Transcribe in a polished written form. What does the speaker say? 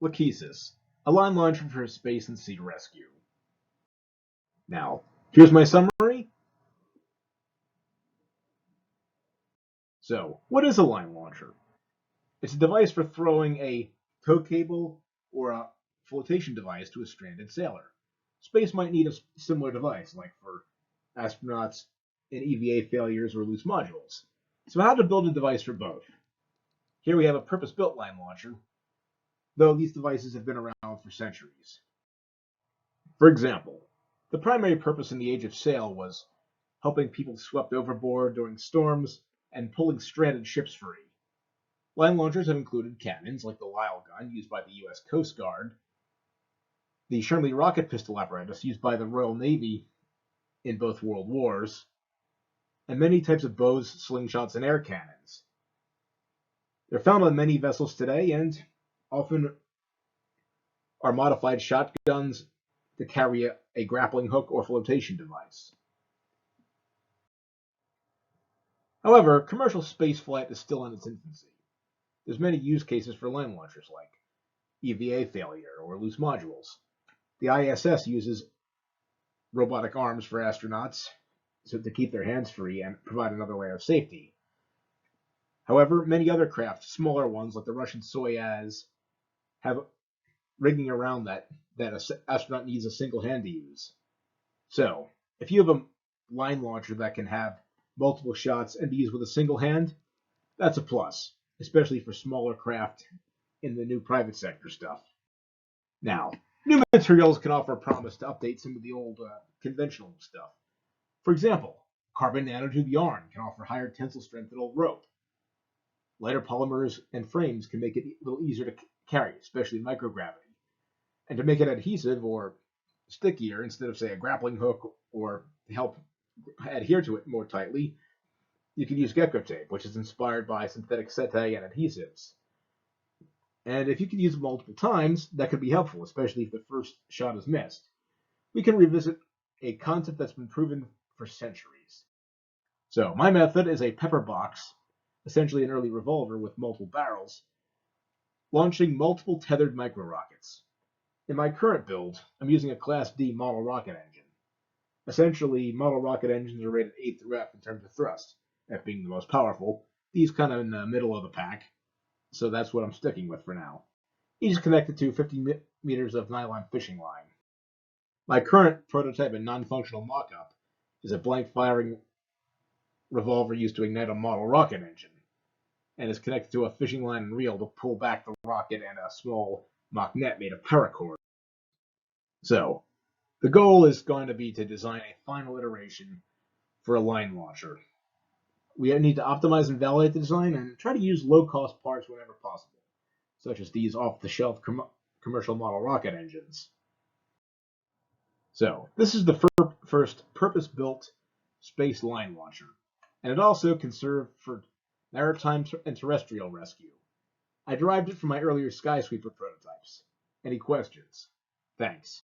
Lachesis, a line launcher for space and sea rescue. Now, here's my summary. So, what is a line launcher? It's a device for throwing a tow cable or a flotation device to a stranded sailor. Space might need a similar device, like for astronauts in EVA failures or loose modules. So, how to build a device for both? Here we have a purpose-built line launcher, though these devices have been around for centuries. For example, the primary purpose in the Age of Sail was helping people swept overboard during storms and pulling stranded ships free. Line launchers have included cannons like the Lyle gun used by the U.S. Coast Guard, the Sherman rocket pistol apparatus used by the Royal Navy in both World Wars, and many types of bows, slingshots, and air cannons. They're found on many vessels today and often are modified shotguns to carry a grappling hook or flotation device. However, commercial spaceflight is still in its infancy. There's many use cases for line launchers like EVA failure or loose modules. The ISS uses robotic arms for astronauts so to keep their hands free and provide another layer of safety. However, many other craft, smaller ones like the Russian Soyuz, have rigging around that an astronaut needs a single hand to use. So, if you have a line launcher that can have multiple shots and be used with a single hand, that's a plus, especially for smaller craft in the new private sector stuff. Now, new materials can offer a promise to update some of the old conventional stuff. For example, carbon nanotube yarn can offer higher tensile strength than old rope. Lighter polymers and frames can make it a little easier to carry, especially in microgravity. And to make it adhesive or stickier, instead of, say, a grappling hook or to help adhere to it more tightly, you can use gecko tape, which is inspired by synthetic setae and adhesives. And if you can use it multiple times, that could be helpful, especially if the first shot is missed. We can revisit a concept that's been proven for centuries. So, my method is a pepper box, essentially an early revolver with multiple barrels, launching multiple tethered micro rockets. In my current build, I'm using a Class D model rocket engine. Essentially, model rocket engines are rated A through F in terms of thrust, F being the most powerful. These kind of in the middle of the pack, so that's what I'm sticking with for now. Each is connected to 50 meters of nylon fishing line. My current prototype and non-functional mock-up is a blank firing revolver used to ignite a model rocket engine, and is connected to a fishing line and reel to pull back the rocket and a small mock net made of paracord. So, the goal is going to be to design a final iteration for a line launcher. We need to optimize and validate the design and try to use low-cost parts whenever possible, such as these off-the-shelf commercial model rocket engines. So, this is the first purpose-built space line launcher, and it also can serve for maritime and terrestrial rescue. I derived it from my earlier Skysweeper prototypes. Any questions? Thanks.